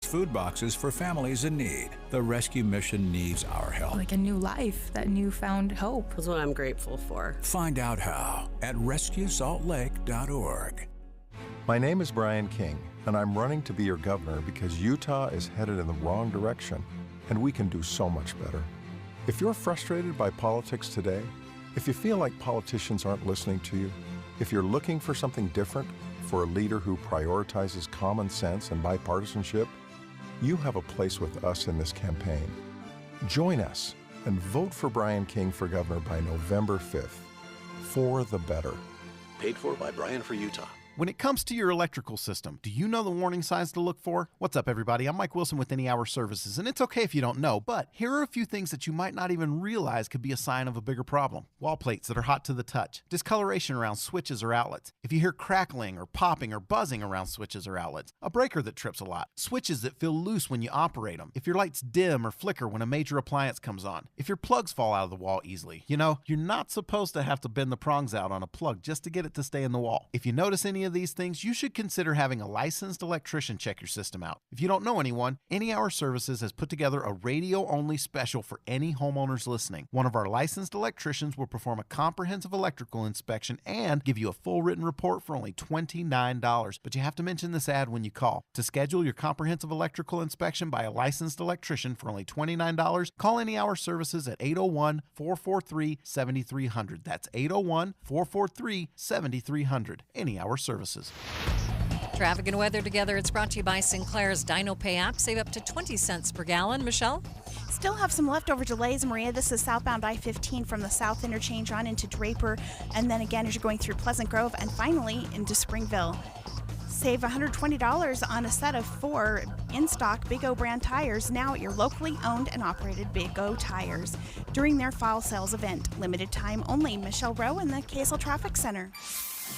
food boxes for families in need. The rescue mission needs our help. Like a new life, that newfound hope. That's what I'm grateful for. Find out how at rescuesaltlake.org. My name is Brian King, and I'm running to be your governor because Utah is headed in the wrong direction, and we can do so much better. If you're frustrated by politics today, if you feel like politicians aren't listening to you, if you're looking for something different, for a leader who prioritizes common sense and bipartisanship, you have a place with us in this campaign. Join us and vote for Brian King for governor by November 5th. For the better. Paid for by Brian for Utah. When it comes to your electrical system, do you know the warning signs to look for? What's up, everybody? I'm Mike Wilson with Any Hour Services, and it's okay if you don't know, but here are a few things that you might not even realize could be a sign of a bigger problem. Wall plates that are hot to the touch, discoloration around switches or outlets, if you hear crackling or popping or buzzing around switches or outlets, a breaker that trips a lot, switches that feel loose when you operate them, if your lights dim or flicker when a major appliance comes on, if your plugs fall out of the wall easily. You know, you're not supposed to have to bend the prongs out on a plug just to get it to stay in the wall. If you notice any of these things, you should consider having a licensed electrician check your system out. If you don't know anyone, Any Hour Services has put together a radio-only special for any homeowners listening. One of our licensed electricians will perform a comprehensive electrical inspection and give you a full written report for only $29. But you have to mention this ad when you call. To schedule your comprehensive electrical inspection by a licensed electrician for only $29, call Any Hour Services at 801-443-7300. That's 801-443-7300. Any Hour Services. Traffic and weather together. It's brought to you by Sinclair's Dino Pay app. Save up to 20 cents per gallon. Michelle? Still have some leftover delays, Maria. This is southbound I-15 from the South Interchange on into Draper, and then again as you're going through Pleasant Grove, and finally into Springville. Save $120 on a set of 4 in-stock Big O brand tires now at your locally owned and operated Big O Tires during their fall sales event. Limited time only. Michelle Rowe in the KSL Traffic Center.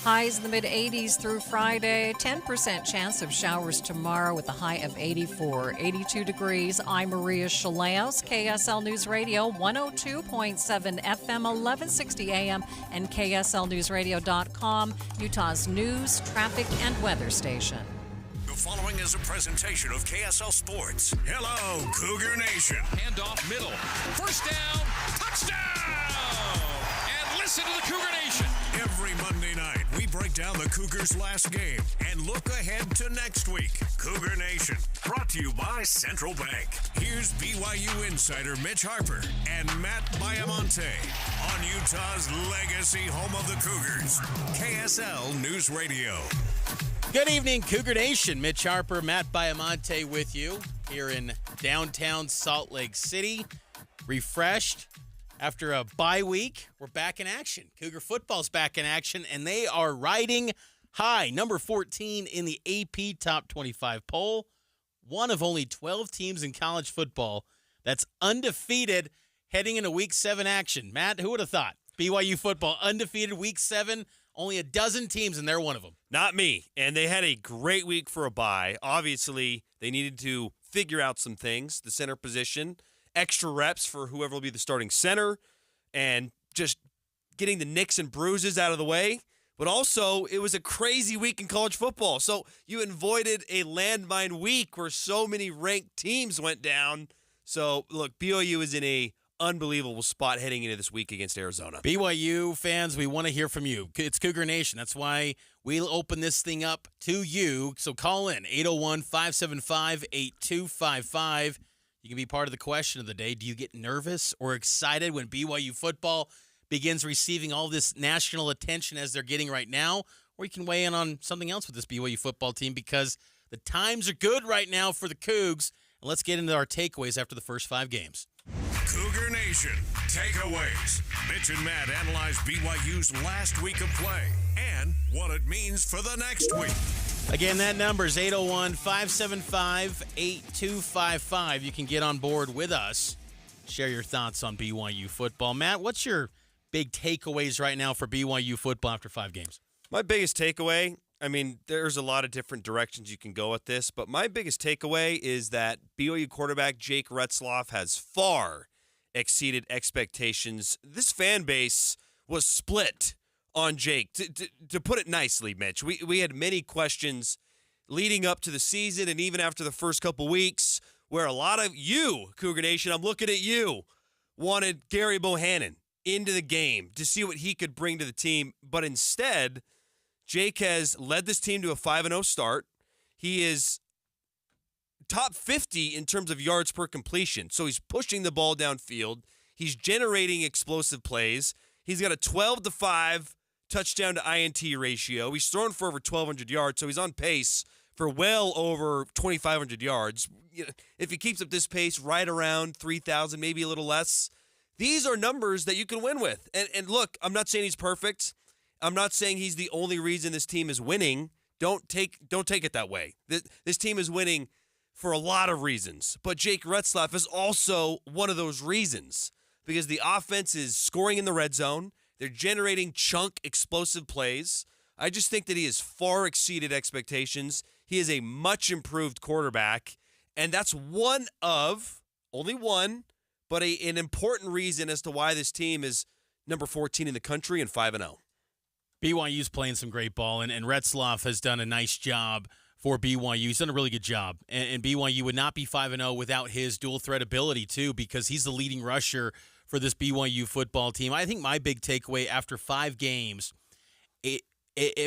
Highs in the mid-80s through Friday. 10% chance of showers tomorrow with a high of 84. 82 degrees. I'm Maria Chaleos, KSL News Radio, 102.7 FM, 1160 AM, and KSLNewsRadio.com, Utah's news, traffic, and weather station. The following is a presentation of KSL Sports. Hello, Cougar Nation. Handoff middle. First down. Touchdown! And listen to the Cougar Nation. Every Monday night, we break down the Cougars' last game and look ahead to next week. Cougar Nation, brought to you by Central Bank. Here's BYU insider Mitch Harper and Matt Baiamonte on Utah's legacy home of the Cougars, KSL News Radio. Good evening, Cougar Nation. Mitch Harper, Matt Baiamonte with you here in downtown Salt Lake City. Refreshed. After a bye week, we're back in action. Cougar football's back in action, and they are riding high. Number 14 in the AP Top 25 poll. One of only 12 teams in college football that's undefeated heading into Week 7 action. Matt, who would have thought? BYU football undefeated Week 7, only a dozen teams, and they're one of them. Not me. And they had a great week for a bye. Obviously, they needed to figure out some things, the center position, extra reps for whoever will be the starting center, and just getting the nicks and bruises out of the way. But also, it was a crazy week in college football. So you avoided a landmine week where so many ranked teams went down. So, look, BYU is in a unbelievable spot heading into this week against Arizona. BYU fans, we want to hear from you. It's Cougar Nation. That's why we'll open this thing up to you. So call in, 801-575-8255. You can be part of the question of the day. Do you get nervous or excited when BYU football begins receiving all this national attention as they're getting right now? Or you can weigh in on something else with this BYU football team because the times are good right now for the Cougs. And let's get into our takeaways after the first 5 games. Cougar Nation takeaways. Mitch and Matt analyze BYU's last week of play and what it means for the next week. Again, that number is 801-575-8255. You can get on board with us. Share your thoughts on BYU football. Matt, what's your big takeaways right now for BYU football after 5 games? My biggest takeaway, I mean, there's a lot of different directions you can go with this, but my biggest takeaway is that BYU quarterback Jake Retzloff has far exceeded expectations. This fan base was split on Jake. To put it nicely, Mitch, we had many questions leading up to the season and even after the first couple weeks, where a lot of you, Cougar Nation, I'm looking at you, wanted Gary Bohannon into the game to see what he could bring to the team. But instead, Jake has led this team to a 5-0 start. He is top 50 in terms of yards per completion. So he's pushing the ball downfield. He's generating explosive plays. He's got a 12-5 touchdown to INT ratio. He's thrown for over 1,200 yards, so he's on pace for well over 2,500 yards. If he keeps up this pace, right around 3,000, maybe a little less, these are numbers that you can win with. And look, I'm not saying he's perfect. I'm not saying he's the only reason this team is winning. Don't take it that way. This team is winning for a lot of reasons. But Jake Retzlaff is also one of those reasons because the offense is scoring in the red zone. They're generating chunk explosive plays. I just think that he has far exceeded expectations. He is a much improved quarterback, and that's only one, but an important reason as to why this team is number 14 in the country and 5-0. BYU's playing some great ball, and Retzlaff has done a nice job for BYU. He's done a really good job, and BYU would not be 5-0 without his dual threat ability, too, because he's the leading rusher for this BYU football team. I think my big takeaway after 5 games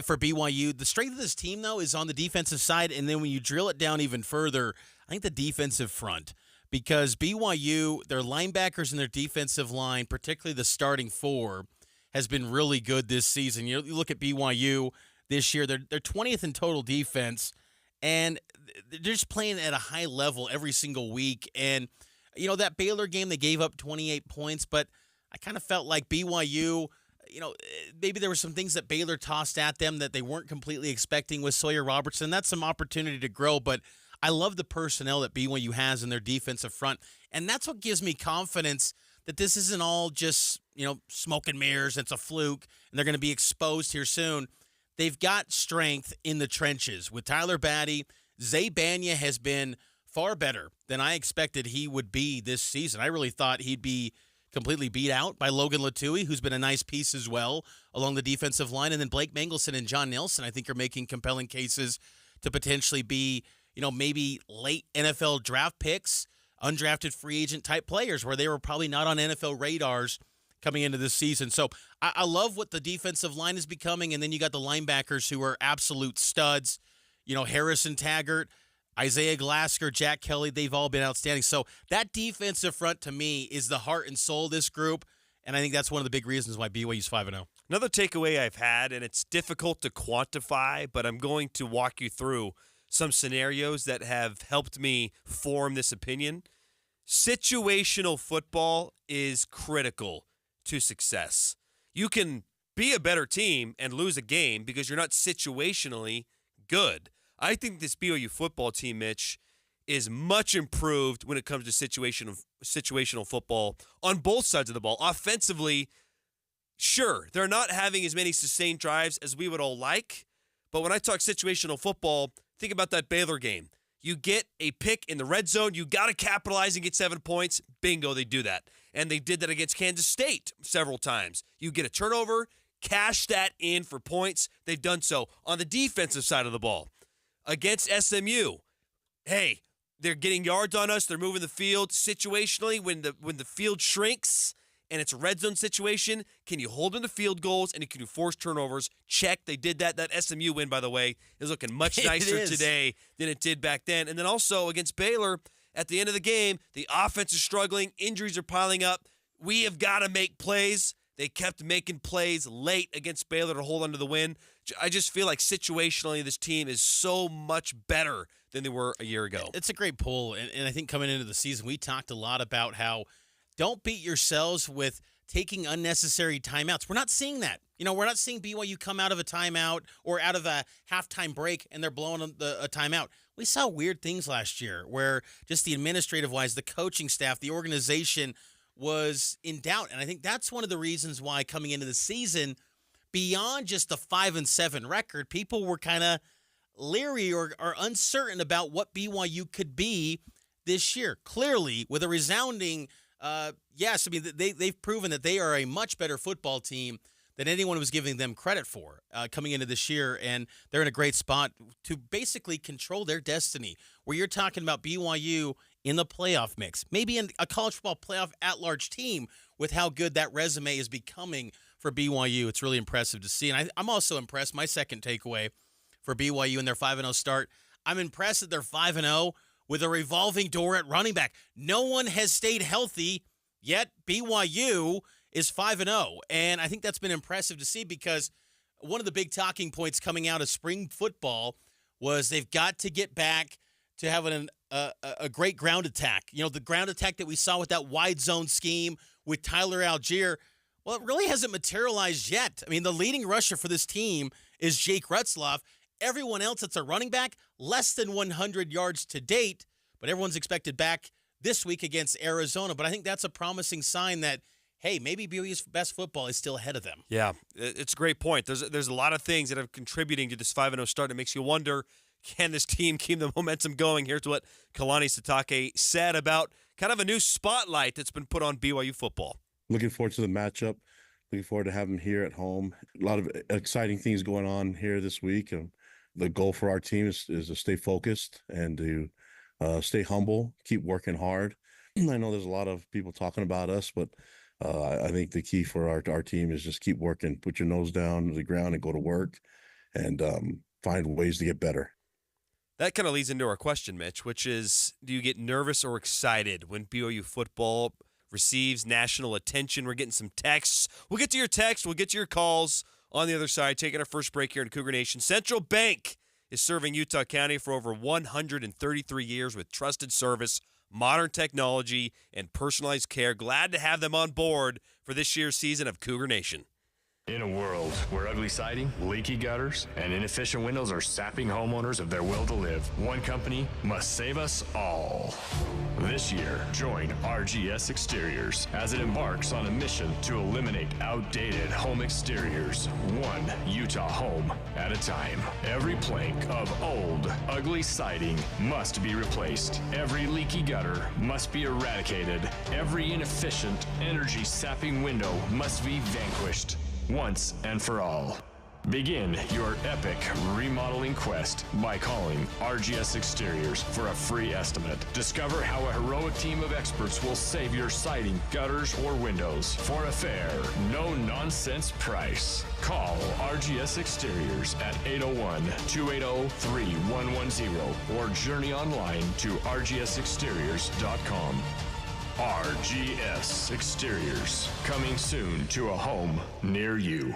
for BYU, the strength of this team, though, is on the defensive side, and then when you drill it down even further, I think the defensive front, because BYU, their linebackers and their defensive line, particularly the starting 4, has been really good this season. You look at BYU this year, they're 20th in total defense, and they're just playing at a high level every single week. And, that Baylor game, they gave up 28 points, but I kind of felt like BYU, maybe there were some things that Baylor tossed at them that they weren't completely expecting with Sawyer Robertson. That's some opportunity to grow, but I love the personnel that BYU has in their defensive front, and that's what gives me confidence that this isn't all just, smoke and mirrors, it's a fluke, and they're going to be exposed here soon. They've got strength in the trenches. With Tyler Batty, Zay Banya has been far better than I expected he would be this season. I really thought he'd be completely beat out by Logan Latui, who's been a nice piece as well along the defensive line. And then Blake Mangelson and John Nelson, I think, are making compelling cases to potentially be, maybe late NFL draft picks, undrafted free agent type players where they were probably not on NFL radars coming into this season. So I love what the defensive line is becoming. And then you got the linebackers who are absolute studs. Harrison Taggart, Isaiah Glasker, Jack Kelly, they've all been outstanding. So that defensive front to me is the heart and soul of this group. And I think that's one of the big reasons why BYU's 5-0. Another takeaway I've had, and it's difficult to quantify, but I'm going to walk you through some scenarios that have helped me form this opinion. Situational football is critical to success. You can be a better team and lose a game because you're not situationally good. I think this BYU football team, Mitch, is much improved when it comes to situational football on both sides of the ball. Offensively, sure, they're not having as many sustained drives as we would all like, but when I talk situational football, think about that Baylor game. You get a pick in the red zone, you got to capitalize and get 7 points. Bingo, they do that. And they did that against Kansas State several times. You get a turnover, cash that in for points. They've done so on the defensive side of the ball. Against SMU, hey, they're getting yards on us. They're moving the field situationally. When the field shrinks and it's a red zone situation, can you hold them to field goals and can you force turnovers? Check. They did that. That SMU win, by the way, is looking much nicer today than it did back then. And then also against Baylor, at the end of the game, the offense is struggling. Injuries are piling up. We have got to make plays. They kept making plays late against Baylor to hold on to the win. I just feel like situationally this team is so much better than they were a year ago. It's a great pull, and I think coming into the season, we talked a lot about how don't beat yourselves with taking unnecessary timeouts. We're not seeing that. We're not seeing BYU come out of a timeout or out of a halftime break and they're blowing a timeout. We saw weird things last year where just the administrative-wise, the coaching staff, the organization was in doubt. And I think that's one of the reasons why coming into the season, beyond just the 5-7 record, people were kind of leery or uncertain about what BYU could be this year. Clearly, with a resounding yes, I mean, they've proven that they are a much better football team than anyone was giving them credit for coming into this year, and they're in a great spot to basically control their destiny, where you're talking about BYU in the playoff mix, maybe in a college football playoff at-large team with how good that resume is becoming for BYU. It's really impressive to see, and I'm also impressed. My second takeaway for BYU in their 5-0 start, I'm impressed that they're 5-0 with a revolving door at running back. No one has stayed healthy, yet BYU is 5-0. And I think that's been impressive to see, because one of the big talking points coming out of spring football was they've got to get back to having a great ground attack. You know, the ground attack that we saw with that wide zone scheme with Tyler Algier, well, it really hasn't materialized yet. I mean, the leading rusher for this team is Jake Retzloff. Everyone else that's a running back, less than 100 yards to date, but everyone's expected back this week against Arizona. But I think that's a promising sign that, hey, maybe BYU's best football is still ahead of them. Yeah, it's a great point. There's a lot of things that are contributing to this 5-0 start that makes you wonder, can this team keep the momentum going? Here's what Kalani Sitake said about kind of a new spotlight that's been put on BYU football. Looking forward to the matchup. Looking forward to having them here at home. A lot of exciting things going on here this week. The goal for our team is to stay focused and to stay humble, keep working hard. I know there's a lot of people talking about us, but I think the key for our team is just keep working, put your nose down to the ground and go to work and find ways to get better. That kind of leads into our question, Mitch, which is, do you get nervous or excited when BYU football receives national attention? We're getting some texts. We'll get to your text. We'll get to your calls on the other side. Taking our first break here in Cougar Nation. Central Bank is serving Utah County for over 133 years with trusted service, modern technology, and personalized care. Glad to have them on board for this year's season of Cougar Nation. In a world where ugly siding, leaky gutters, and inefficient windows are sapping homeowners of their will to live, one company must save us all. This year, join RGS Exteriors as it embarks on a mission to eliminate outdated home exteriors, one Utah home at a time. Every plank of old, ugly siding must be replaced. Every leaky gutter must be eradicated. Every inefficient, energy-sapping window must be vanquished. Once and for all. Begin your epic remodeling quest by calling RGS Exteriors for a free estimate. Discover how a heroic team of experts will save your siding, gutters, or windows for a fair, no-nonsense price. Call RGS Exteriors at 801-280-3110 or journey online to rgsexteriors.com. RGS Exteriors, coming soon to a home near you.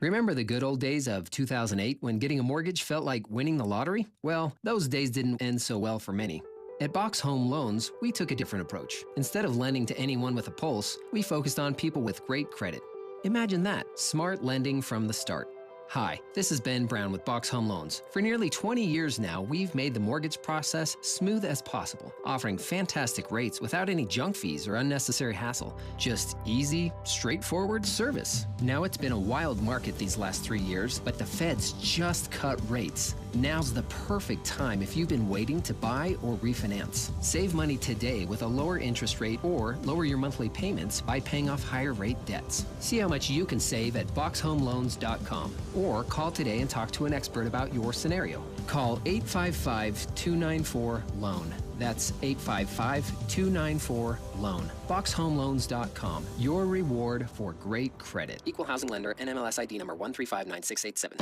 Remember the good old days of 2008 when getting a mortgage felt like winning the lottery? Well, those days didn't end so well for many. At Box Home Loans, we took a different approach. Instead of lending to anyone with a pulse, we focused on people with great credit. Imagine that, smart lending from the start. Hi, this is Ben Brown with Box Home Loans. For nearly 20 years now, we've made the mortgage process smooth as possible, offering fantastic rates without any junk fees or unnecessary hassle. Just easy, straightforward service. Now, it's been a wild market these last 3 years, but the feds just cut rates. Now's the perfect time if you've been waiting to buy or refinance. Save money today with a lower interest rate or lower your monthly payments by paying off higher rate debts. See how much you can save at boxhomeloans.com or call today and talk to an expert about your scenario. Call 855-294-LOAN. That's 855-294-LOAN. Boxhomeloans.com. Your reward for great credit. Equal housing lender, NMLS ID number 1359687.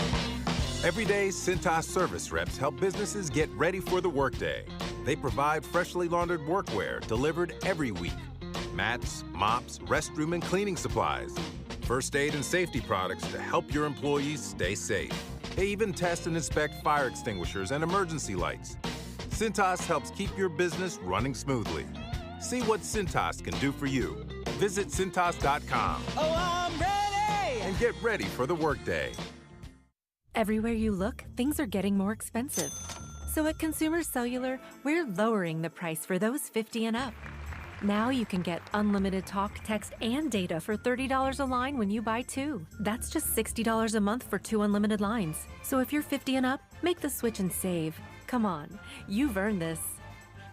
Every day, Cintas service reps help businesses get ready for the workday. They provide freshly laundered workwear delivered every week. Mats, mops, restroom and cleaning supplies. First aid and safety products to help your employees stay safe. They even test and inspect fire extinguishers and emergency lights. Cintas helps keep your business running smoothly. See what Cintas can do for you. Visit Cintas.com. Oh, I'm ready! And get ready for the workday. Everywhere you look, things are getting more expensive. So at Consumer Cellular, we're lowering the price for those 50 and up. Now you can get unlimited talk, text, and data for $30 a line when you buy 2. That's just $60 a month for 2 unlimited lines. So if you're 50 and up, make the switch and save. Come on, you've earned this.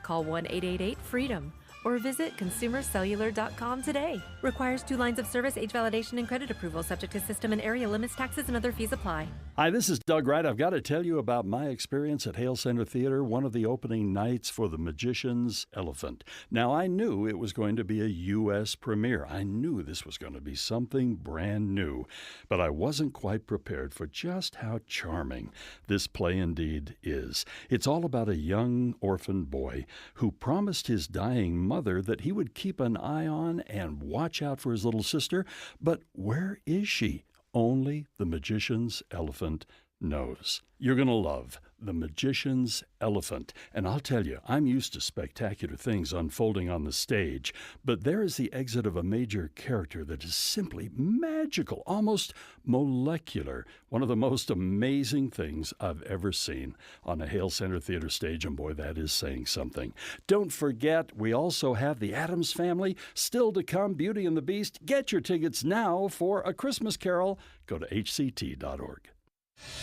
Call 1-888-FREEDOM or visit consumercellular.com today. Requires 2 lines of service, age validation, and credit approval, subject to system and area limits, taxes, and other fees apply. Hi, this is Doug Wright. I've got to tell you about my experience at Hale Center Theater, one of the opening nights for The Magician's Elephant. Now, I knew it was going to be a U.S. premiere. I knew this was going to be something brand new, but I wasn't quite prepared for just how charming this play indeed is. It's all about a young orphan boy who promised his dying mother that he would keep an eye on and watch out for his little sister, but where is she? Only the magician's elephant knows. You're going to love The Magician's Elephant. And I'll tell you, I'm used to spectacular things unfolding on the stage, but there is the exit of a major character that is simply magical, almost molecular. One of the most amazing things I've ever seen on a Hale Center Theater stage, and boy, that is saying something. Don't forget, we also have the Addams Family, still to come, Beauty and the Beast. Get your tickets now for A Christmas Carol. Go to hct.org.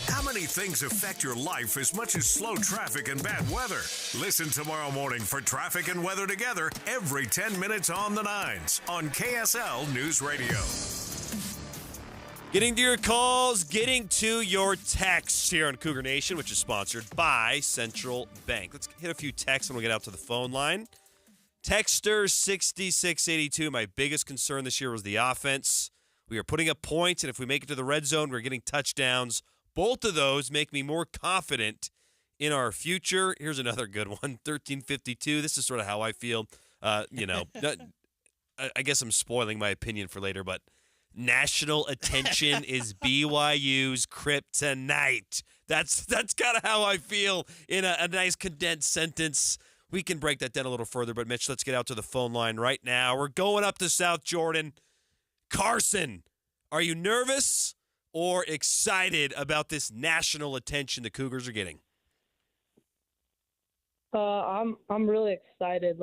How many things affect your life as much as slow traffic and bad weather? Listen tomorrow morning for traffic and weather together every 10 minutes on the 9s on KSL News Radio. Getting to your calls, getting to your texts here on Cougar Nation, which is sponsored by Central Bank. Let's hit a few texts and we'll get out to the phone line. Texter 6682, my biggest concern this year was the offense. We are putting up points, and if we make it to the red zone, we're getting touchdowns. Both of those make me more confident in our future. Here's another good one, 1352. This is sort of how I feel. I guess I'm spoiling my opinion for later, but national attention is BYU's kryptonite. That's kind of how I feel in a nice condensed sentence. We can break that down a little further, but Mitch, let's get out to the phone line right now. We're going up to South Jordan. Carson, are you nervous or excited about this national attention the Cougars are getting? I'm really excited,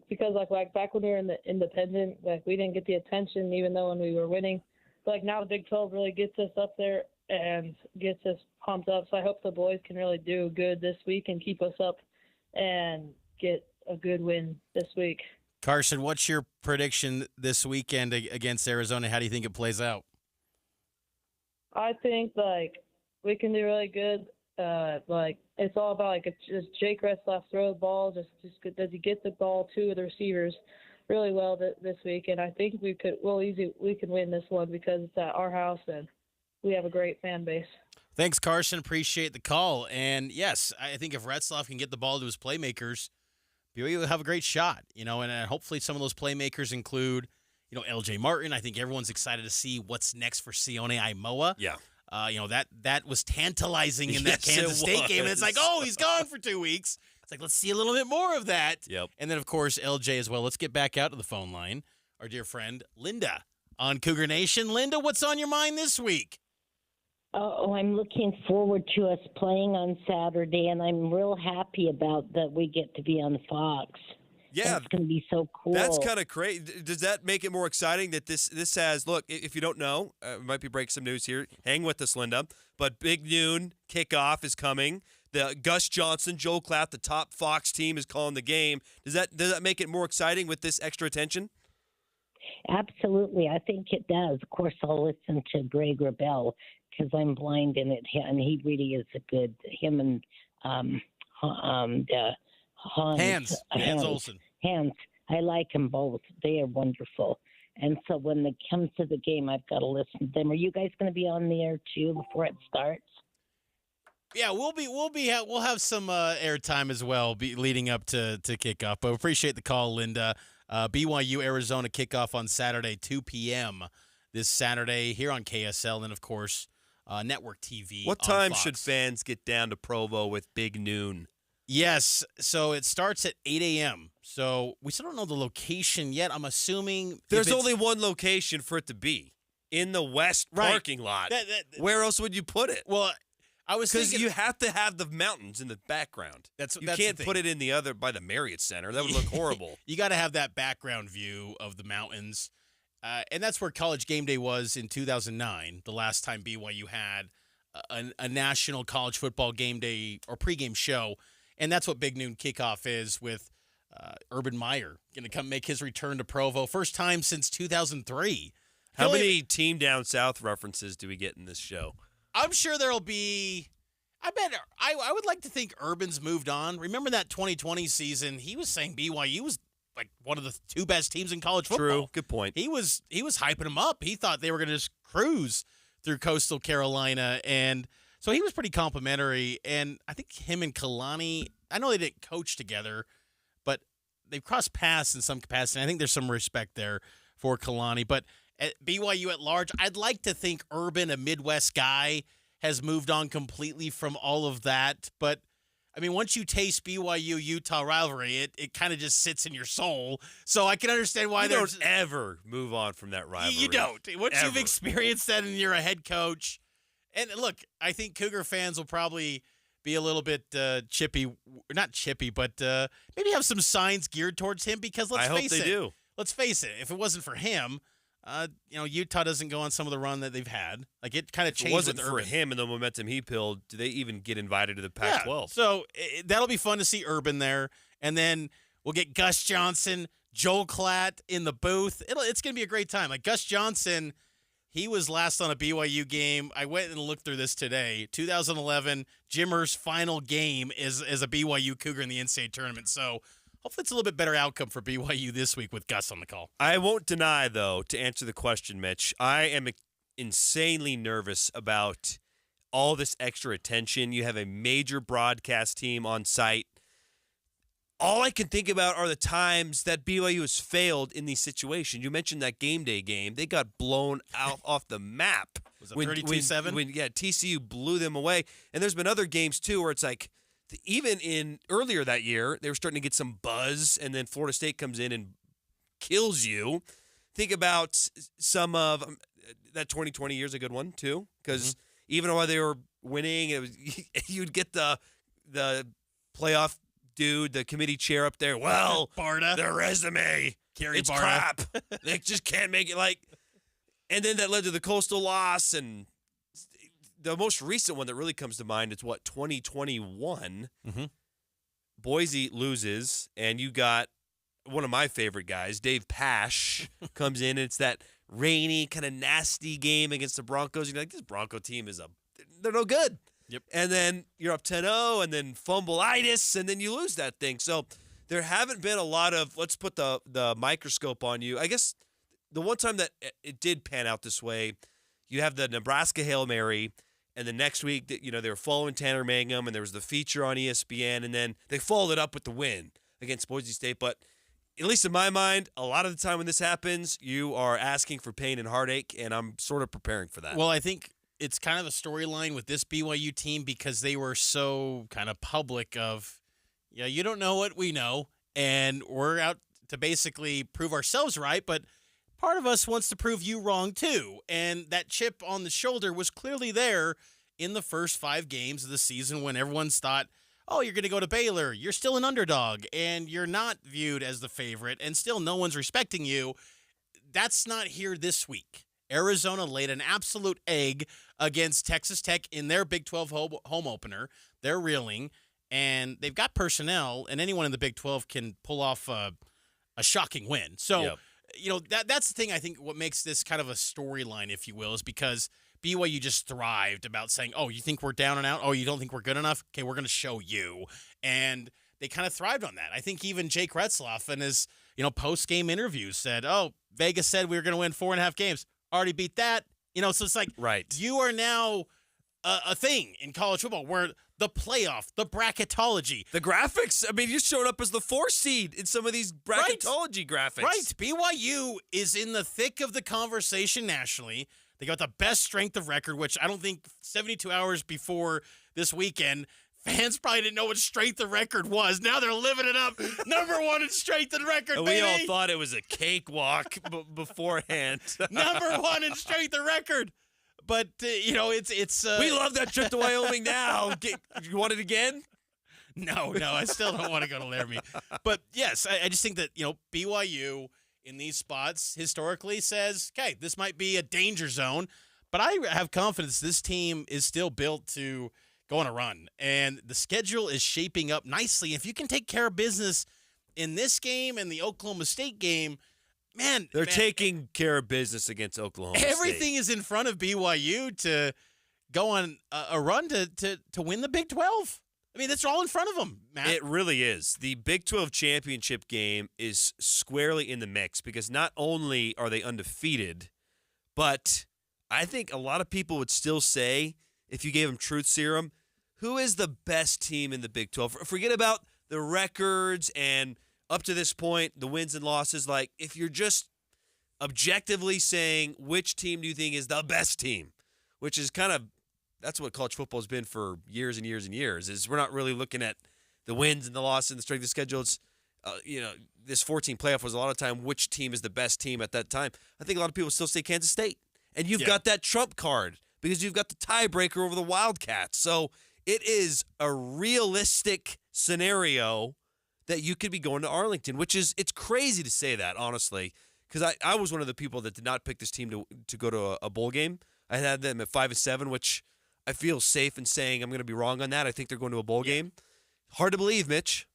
because back when we were in the independent, we didn't get the attention even though when we were winning. But now the Big 12 really gets us up there and gets us pumped up. So I hope the boys can really do good this week and keep us up and get a good win this week. Carson, what's your prediction this weekend against Arizona? How do you think it plays out? I think we can do really good. It's all about it's just Jake Retzlaff throw the ball. Just does he get the ball to the receivers really well this week? And I think we can win this one because it's at our house and we have a great fan base. Thanks, Carson. Appreciate the call. And yes, I think if Retzlaff can get the ball to his playmakers, BYU will have a great shot. And hopefully some of those playmakers include, LJ Martin. I think everyone's excited to see what's next for Sione Aimoa. Yeah. That was tantalizing in that Kansas State game. And it's he's gone for 2 weeks. It's let's see a little bit more of that. Yep. And then, of course, LJ as well. Let's get back out to the phone line. Our dear friend, Linda, on Cougar Nation. Linda, what's on your mind this week? Oh, I'm looking forward to us playing on Saturday, and I'm real happy about that we get to be on Fox. Yeah. It's going to be so cool. That's kind of crazy. Does that make it more exciting that this has, look, if you don't know, we might be breaking some news here. Hang with us, Linda. But Big Noon kickoff is coming. The Gus Johnson, Joel Klatt, the top Fox team is calling the game. Does that make it more exciting with this extra attention? Absolutely. I think it does. Of course, I'll listen to Greg Rebel because I'm blind in it, and he really is a good, him and Hans Olsen. Hans. I like them both. They are wonderful. And so when they come to the game, I've got to listen to them. Are you guys going to be on the air too before it starts? Yeah, we'll have some airtime as well leading up to kickoff. But appreciate the call, Linda. BYU Arizona kickoff on Saturday, 2 p.m. this Saturday here on KSL, and of course Network TV. What time should fans get down to Provo with Big Noon? Yes, so it starts at 8 a.m. So we still don't know the location yet. I'm assuming there's only one location for it to be, in the West parking lot. Where else would you put it? Well, I was thinking, because you have to have the mountains in the background. You can't put it in the other by the Marriott Center. That would look horrible. You got to have that background view of the mountains, and that's where College Game Day was in 2009. The last time BYU had a national college football game day or pregame show. And that's what Big Noon Kickoff is with Urban Meyer going to come make his return to Provo. First time since 2003. How many team down south references do we get in this show? I'm sure there'll be. I would like to think Urban's moved on. Remember that 2020 season? He was saying BYU was like one of the 2 best teams in college football. True. Good point. He was hyping them up. He thought they were going to just cruise through Coastal Carolina, and so he was pretty complimentary. And I think him and Kalani, I know they didn't coach together, but they've crossed paths in some capacity. I think there's some respect there for Kalani. But at BYU at large, I'd like to think Urban, a Midwest guy, has moved on completely from all of that. But, I mean, once you taste BYU-Utah rivalry, it kind of just sits in your soul. So I can understand why you don't ever move on from that rivalry. You don't. Once you've experienced that and you're a head coach. And, look, I think Cougar fans will probably be a little bit chippy. Not chippy, but maybe have some signs geared towards him because let's face it. I hope they do. Let's face it. If it wasn't for him, Utah doesn't go on some of the run that they've had. Like, it kind of changed. If it wasn't with for Urban. him and the momentum he built, do they even get invited to the Pac-12? Yeah, so that'll be fun to see Urban there. And then we'll get Gus Johnson, Joel Klatt in the booth. It's going to be a great time. Like, Gus Johnson, he was last on a BYU game. I went and looked through this today. 2011, Jimmer's final game is a BYU Cougar in the NCAA tournament. So hopefully it's a little bit better outcome for BYU this week with Gus on the call. I won't deny, though, to answer the question, Mitch, I am insanely nervous about all this extra attention. You have a major broadcast team on site. All I can think about are the times that BYU has failed in these situations. You mentioned that game day game. They got blown out off the map. Was it 32-7? Yeah, TCU blew them away. And there's been other games, too, where it's like, even in earlier that year, they were starting to get some buzz, and then Florida State comes in and kills you. Think about some of that 2020 year's a good one too, because even while they were winning, it was you'd get the playoff dude, the committee chair up there. Well, Barta, their resume, it's Barta. crap. They just can't make it. And then that led to the Coastal loss and. The most recent one that really comes to mind is 2021. Boise loses, and you got one of my favorite guys, Dave Pasch, comes in, and it's that rainy, kind of nasty game against the Broncos. You're like, this Bronco team they're no good. Yep. And then you're up 10-0, and then fumbleitis, and then you lose that thing. So there haven't been a lot of, let's put the microscope on you. I guess the one time that it did pan out this way, you have the Nebraska Hail Mary. And the next week, they were following Tanner Mangum, and there was the feature on ESPN, and then they followed it up with the win against Boise State. But at least in my mind, a lot of the time when this happens, you are asking for pain and heartache, and I'm sort of preparing for that. Well, I think it's kind of a storyline with this BYU team because they were so kind of public of, you don't know what we know, and we're out to basically prove ourselves right, but part of us wants to prove you wrong too. And that chip on the shoulder was clearly there in the first 5 games of the season when everyone's thought, oh, you're going to go to Baylor. You're still an underdog and you're not viewed as the favorite and still no one's respecting you. That's not here this week. Arizona laid an absolute egg against Texas Tech in their Big 12 home opener. They're reeling and they've got personnel and anyone in the Big 12 can pull off a shocking win. So, Yep. That's the thing I think what makes this kind of a storyline, if you will, is because BYU just thrived about saying, oh, you think we're down and out? Oh, you don't think we're good enough? Okay, we're going to show you. And they kind of thrived on that. I think even Jake Retzloff in his, post-game interviews said, oh, Vegas said we were going to win 4.5 games. Already beat that. So it's like you are now a thing in college football where the playoff, the bracketology. The graphics. I mean, you showed up as the 4 seed in some of these bracketology graphics. Right. BYU is in the thick of the conversation nationally. They got the best strength of record, which I don't think 72 hours before this weekend, fans probably didn't know what strength of record was. Now they're living it up. Number 1 in strength of record, baby. We all thought it was a cakewalk beforehand. Number 1 in strength of record. But, it's... we love that trip to Wyoming now. You want it again? No, I still don't want to go to Laramie. But, yes, I just think that, BYU in these spots historically says, okay, this might be a danger zone. But I have confidence this team is still built to go on a run. And the schedule is shaping up nicely. If you can take care of business in this game and the Oklahoma State game, man. They're taking care of business against Oklahoma Everything State. is in front of BYU to go on a run to win the Big 12. I mean, that's all in front of them, Matt. It really is. The Big 12 championship game is squarely in the mix because not only are they undefeated, but I think a lot of people would still say, if you gave them truth serum, who is the best team in the Big 12? Forget about the records and up to this point, the wins and losses. Like, if you're just objectively saying which team do you think is the best team, which is kind of, that's what college football has been for years and years and years, is we're not really looking at the wins and the losses and the strength of schedule. It's, this 14 playoff was a lot of time which team is the best team at that time. I think a lot of people still say Kansas State. And you've got that trump card because you've got the tiebreaker over the Wildcats. So it is a realistic scenario that you could be going to Arlington, it's crazy to say that, honestly, because I was one of the people that did not pick this team to go to a bowl game. I had them at 5-7, which I feel safe in saying I'm going to be wrong on that. I think they're going to a bowl game. Hard to believe, Mitch.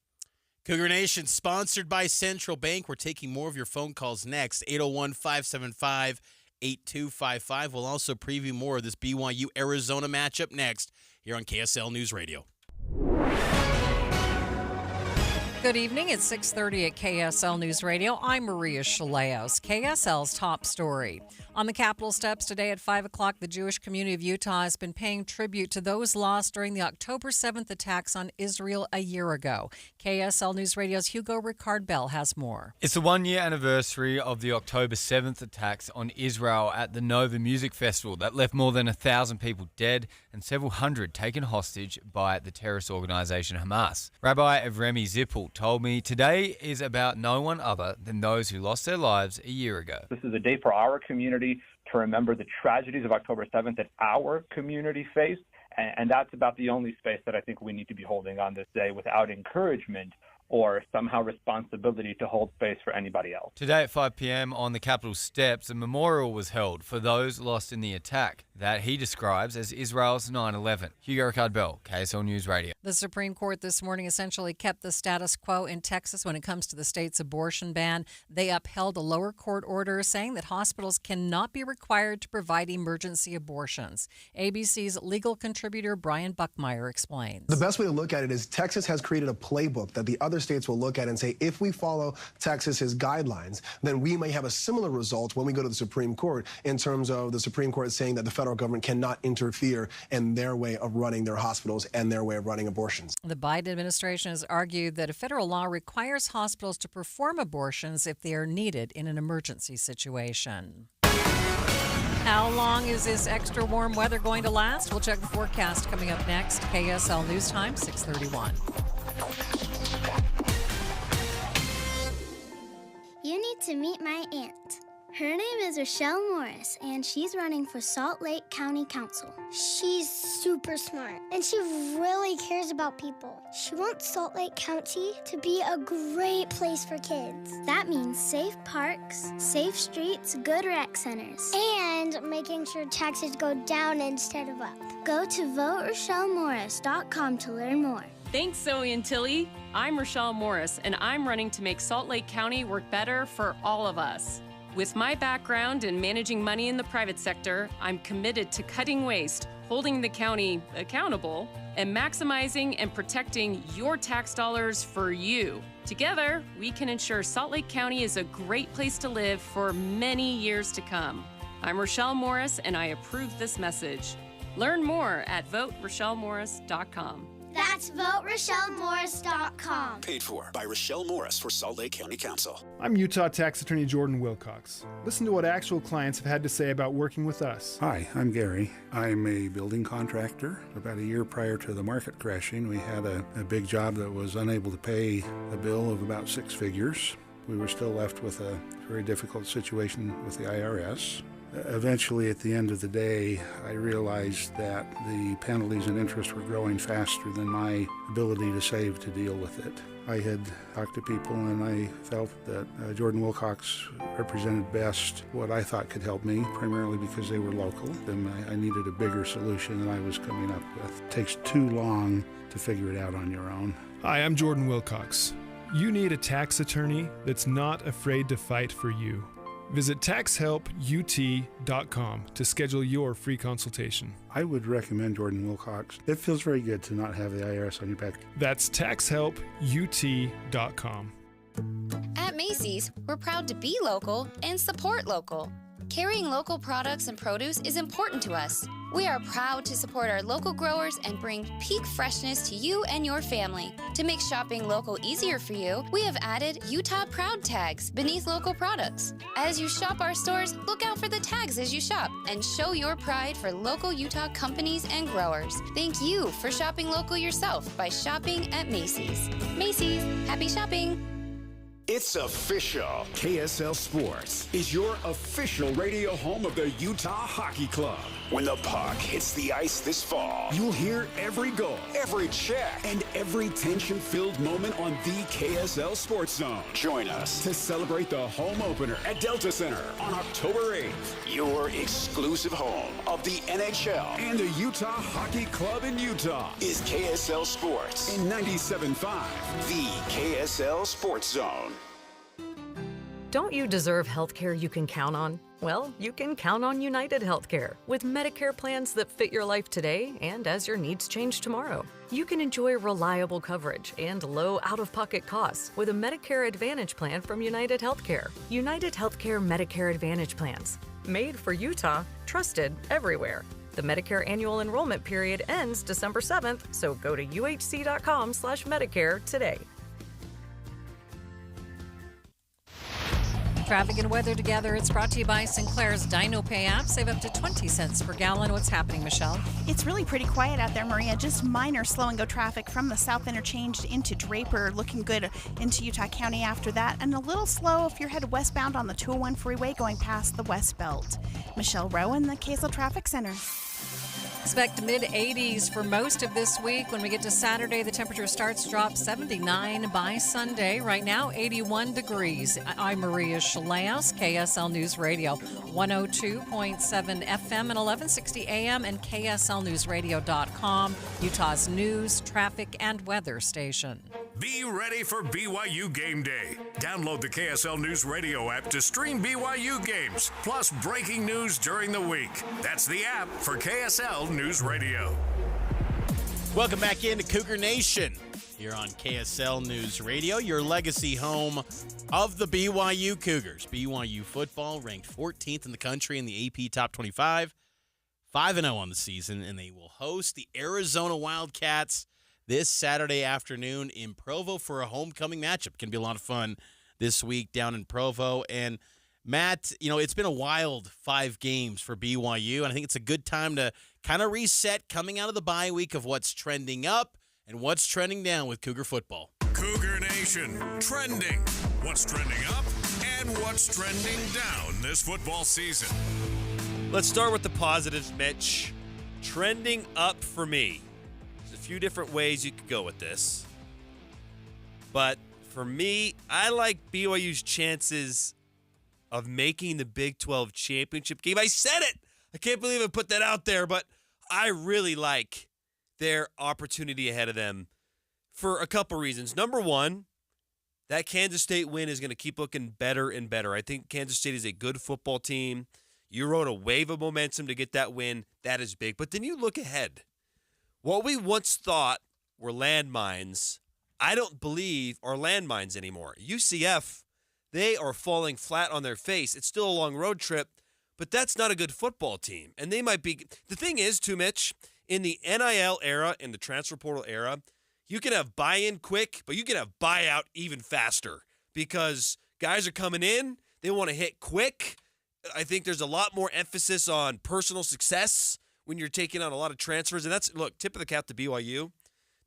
Cougar Nation, sponsored by Central Bank. We're taking more of your phone calls next, 801-575-8255. We'll also preview more of this BYU-Arizona matchup next here on KSL News Radio. Good evening. It's 6:30 at KSL News Radio. I'm Maria Shaleos. KSL's top story. On the Capitol steps today at 5 o'clock, the Jewish community of Utah has been paying tribute to those lost during the October 7th attacks on Israel a year ago. KSL News Radio's Hugo Ricard-Bell has more. It's the one-year anniversary of the October 7th attacks on Israel at the Nova Music Festival that left more than 1,000 people dead and several hundred taken hostage by the terrorist organization Hamas. Rabbi Avremi Zippel told me today is about no one other than those who lost their lives a year ago. This is a day for our community to remember the tragedies of October 7th that our community faced, and that's about the only space that I think we need to be holding on this day without encouragement or somehow responsibility to hold space for anybody else. Today at 5 p.m. on the Capitol steps, a memorial was held for those lost in the attack that he describes as Israel's 9/11. Hugo Ricard-Bell, KSL News Radio. The Supreme Court this morning essentially kept the status quo in Texas when it comes to the state's abortion ban. They upheld a lower court order saying that hospitals cannot be required to provide emergency abortions. ABC's legal contributor Brian Buckmeyer explains. The best way to look at it is Texas has created a playbook that the other states will look at and say, if we follow Texas's guidelines, then we may have a similar result when we go to the Supreme Court in terms of the Supreme Court saying that the federal government cannot interfere in their way of running their hospitals and their way of running abortions. The Biden administration has argued that a federal law requires hospitals to perform abortions if they are needed in an emergency situation. How long is this extra warm weather going to last? We'll check the forecast coming up next. KSL News Time, 6:31. You need to meet my aunt. Her name is Rochelle Morris, and she's running for Salt Lake County Council. She's super smart, and she really cares about people. She wants Salt Lake County to be a great place for kids. That means safe parks, safe streets, good rec centers, and making sure taxes go down instead of up. Go to voterochellemorris.com to learn more. Thanks, Zoe and Tilly. I'm Rochelle Morris, and I'm running to make Salt Lake County work better for all of us. With my background in managing money in the private sector, I'm committed to cutting waste, holding the county accountable, and maximizing and protecting your tax dollars for you. Together, we can ensure Salt Lake County is a great place to live for many years to come. I'm Rochelle Morris, and I approve this message. Learn more at voterochellemorris.com. That's voterochellemorris.com. Paid for by Rochelle Morris for Salt Lake County Council. I'm Utah Tax Attorney Jordan Wilcox. Listen to what actual clients have had to say about working with us. Hi, I'm Gary. I'm a building contractor. About a year prior to the market crashing, we had a big job that was unable to pay a bill of about 6 figures. We were still left with a very difficult situation with the IRS. Eventually, at the end of the day, I realized that the penalties and interest were growing faster than my ability to save to deal with it. I had talked to people, and I felt that Jordan Wilcox represented best what I thought could help me, primarily because they were local, and I needed a bigger solution than I was coming up with. It takes too long to figure it out on your own. Hi, I'm Jordan Wilcox. You need a tax attorney that's not afraid to fight for you. Visit taxhelput.com to schedule your free consultation. I would recommend Jordan Wilcox. It feels very good to not have the IRS on your back. That's taxhelput.com. At Macy's, we're proud to be local and support local. Carrying local products and produce is important to us. We are proud to support our local growers and bring peak freshness to you and your family. To make shopping local easier for you, we have added Utah Proud tags beneath local products. As you shop our stores, look out for the tags as you shop and show your pride for local Utah companies and growers. Thank you for shopping local yourself by shopping at Macy's. Macy's, happy shopping! It's official. KSL Sports is your official radio home of the Utah Hockey Club. When the puck hits the ice this fall, you'll hear every goal, every check, and every tension-filled moment on the KSL Sports Zone. Join us to celebrate the home opener at Delta Center on October 8th. Your exclusive home of the NHL and the Utah Hockey Club in Utah is KSL Sports in 97.5, the KSL Sports Zone. Don't you deserve health care you can count on? Well, you can count on United Healthcare with Medicare plans that fit your life today and as your needs change tomorrow. You can enjoy reliable coverage and low out-of-pocket costs with a Medicare Advantage plan from United Healthcare. United Healthcare Medicare Advantage plans. Made for Utah, trusted everywhere. The Medicare annual enrollment period ends December 7th, so go to uhc.com/Medicare today. Traffic and weather together. It's brought to you by Sinclair's Dino Pay app. Save up to 20 cents per gallon. What's happening, Michelle? It's really pretty quiet out there, Maria. Just minor slow-and-go traffic from the South Interchange into Draper. Looking good into Utah County after that. And a little slow if you're headed westbound on the 201 freeway going past the West Belt. Michelle Rowan, the KSL Traffic Center. Expect mid-80s for most of this week. When we get to Saturday, the temperature starts to drop 79 by Sunday. Right now, 81 degrees. I'm Maria Shalaos, KSL News Radio, 102.7 FM and 1160 AM and KSLNewsRadio.com, Utah's news, traffic, and weather station. Be ready for BYU Game Day. Download the KSL News Radio app to stream BYU games, plus breaking news during the week. That's the app for KSL News Radio. Welcome back into Cougar Nation here on KSL News Radio, your legacy home of the BYU Cougars. BYU football ranked 14th in the country in the AP Top 25, 5-0 on the season, and they will host the Arizona Wildcats this Saturday afternoon in Provo for a homecoming matchup. Can be a lot of fun this week down in Provo. And Matt, you know, it's been a wild 5 games for BYU, and I think it's a good time to kind of reset coming out of the bye week of what's trending up and what's trending down with Cougar football. Cougar Nation, trending. What's trending up and what's trending down this football season. Let's start with the positives, Mitch. Trending up for me. Few different ways you could go with this. But for me, I like BYU's chances of making the Big 12 championship game. I said it! I can't believe I put that out there, but I really like their opportunity ahead of them for a couple reasons. Number one, that Kansas State win is going to keep looking better and better. I think Kansas State is a good football team. You rode a wave of momentum to get that win. That is big. But then you look ahead. What we once thought were landmines, I don't believe are landmines anymore. UCF, they are falling flat on their face. It's still a long road trip, but that's not a good football team. And they might be. The thing is, too, Mitch, in the NIL era, in the transfer portal era, you can have buy-in quick, but you can have buyout even faster because guys are coming in. They want to hit quick. I think there's a lot more emphasis on personal success when you're taking on a lot of transfers. And that's, look, tip of the cap to BYU.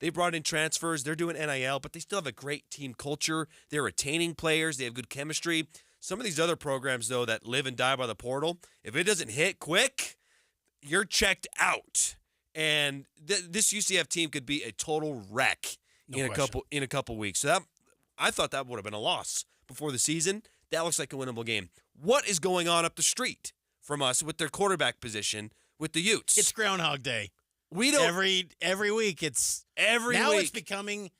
They brought in transfers. They're doing NIL, but they still have a great team culture. They're retaining players. They have good chemistry. Some of these other programs, though, that live and die by the portal, if it doesn't hit quick, you're checked out. And this UCF team could be a total wreck in a couple weeks. So that, I thought that would have been a loss before the season. That looks like a winnable game. What is going on up the street from us with their quarterback position with the Utes? It's Groundhog Day. We don't every week. It's every now week. it's becoming